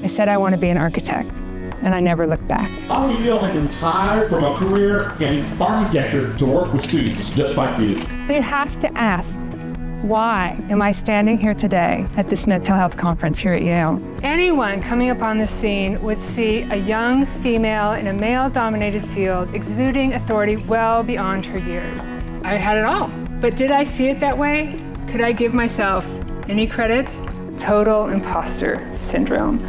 I said I want to be an architect, and I never looked back. How do you feel like retired from a career in architecture to work with students just like you? So you have to ask, why am I standing here today at this mental health conference here at Yale? Anyone coming up on the scene would see a young female in a male-dominated field exuding authority well beyond her years. I had it all. But did I see it that way? Could I give myself any credit? Total imposter syndrome.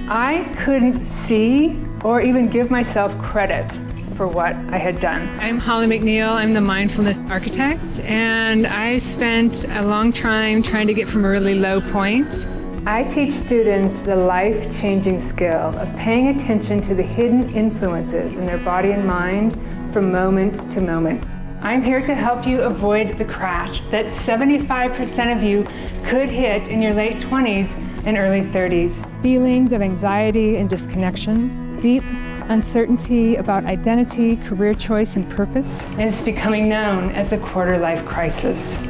I couldn't see or even give myself credit for what I had done. I'm Holly McNeill. I'm the Mindfulness Architect, and I spent a long time trying to get from a really low point. I teach students the life-changing skill of paying attention to the hidden influences in their body and mind from moment to moment. I'm here to help you avoid the crash that 75% of you could hit in your late 20s and early 30s. Feelings of anxiety and disconnection, deep uncertainty about identity, career choice, and purpose, and it's becoming known as the quarter-life crisis.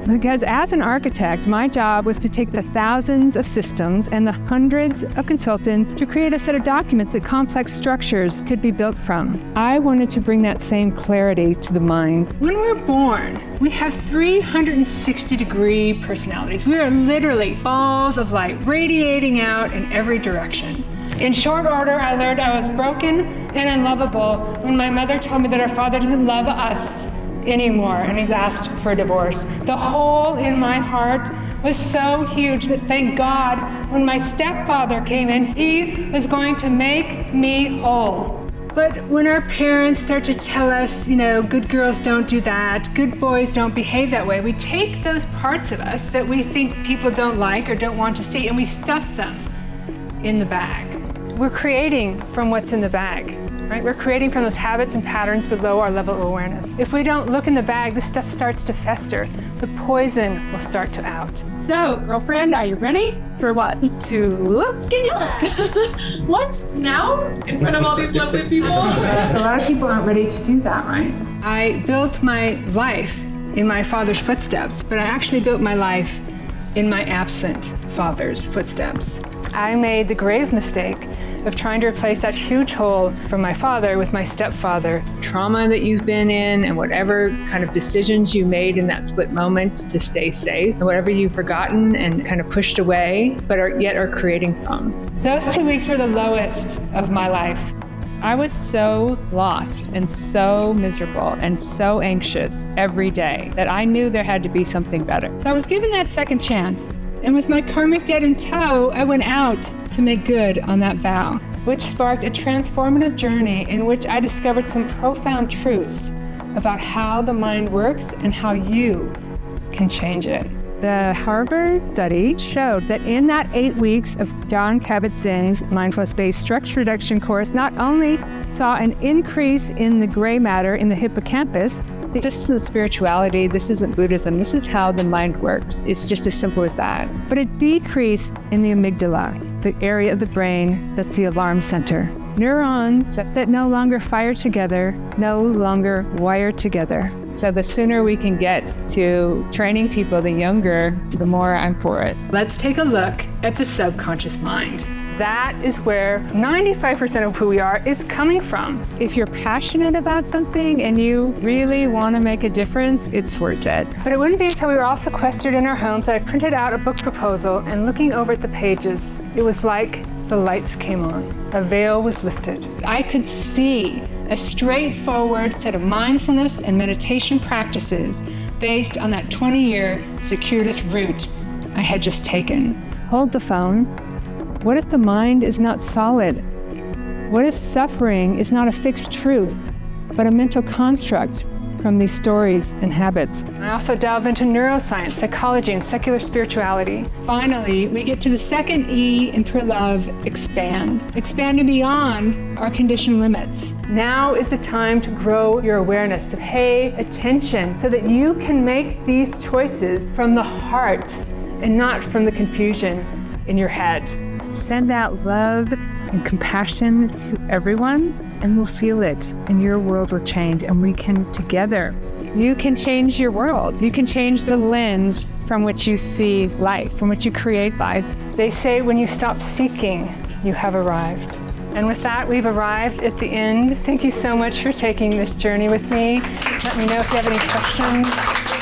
Because as an architect, my job was to take the thousands of systems and the hundreds of consultants to create a set of documents that complex structures could be built from. I wanted to bring that same clarity to the mind. When we're born, we have 360-degree personalities. We are literally balls of light radiating out in every direction. In short order, I learned I was broken and unlovable when my mother told me that our father doesn't love us anymore, and he's asked for a divorce. The hole in my heart was so huge that thank God when my stepfather came in, he was going to make me whole. But when our parents start to tell us, good girls don't do that, good boys don't behave that way, we take those parts of us that we think people don't like or don't want to see, and we stuff them in the bag. We're creating from what's in the bag. Right? We're creating from those habits and patterns below our level of awareness. If we don't look in the bag, the stuff starts to fester. The poison will start to out. So, girlfriend, are you ready for what? To look in your bag. What? Now? In front of all these lovely people? So a lot of people aren't ready to do that, right? I built my life in my father's footsteps, but I actually built my life in my absent father's footsteps. I made the grave mistake of trying to replace that huge hole from my father with my stepfather. Trauma that you've been in and whatever kind of decisions you made in that split moment to stay safe, and whatever you've forgotten and kind of pushed away, but yet are creating from. Those 2 weeks were the lowest of my life. I was so lost and so miserable and so anxious every day that I knew there had to be something better. So I was given that second chance. And with my karmic debt in tow, I went out to make good on that vow, which sparked a transformative journey in which I discovered some profound truths about how the mind works and how you can change it. The Harvard study showed that in that 8 weeks of Jon Kabat-Zinn's mindfulness-based stress reduction course, not only saw an increase in the gray matter in the hippocampus. This isn't spirituality, this isn't Buddhism, this is how the mind works. It's just as simple as that. But a decrease in the amygdala, the area of the brain that's the alarm center. Neurons that no longer fire together, no longer wire together. So the sooner we can get to training people, the younger, the more I'm for it. Let's take a look at the subconscious mind. That is where 95% of who we are is coming from. If you're passionate about something and you really want to make a difference, it's worth it. But it wouldn't be until we were all sequestered in our homes that I printed out a book proposal, and looking over at the pages, it was like the lights came on. A veil was lifted. I could see a straightforward set of mindfulness and meditation practices based on that 20-year circuitous route I had just taken. Hold the phone. What if the mind is not solid? What if suffering is not a fixed truth, but a mental construct from these stories and habits? I also delve into neuroscience, psychology, and secular spirituality. Finally, we get to the second E in Pure Love, expand. Expanding beyond our conditioned limits. Now is the time to grow your awareness, to pay attention so that you can make these choices from the heart and not from the confusion in your head. Send out love and compassion to everyone, and we'll feel it, and your world will change, and we can together. You can change your world. You can change the lens from which you see life, from which you create life. They say when you stop seeking, you have arrived. And with that, we've arrived at the end. Thank you so much for taking this journey with me. Let me know if you have any questions.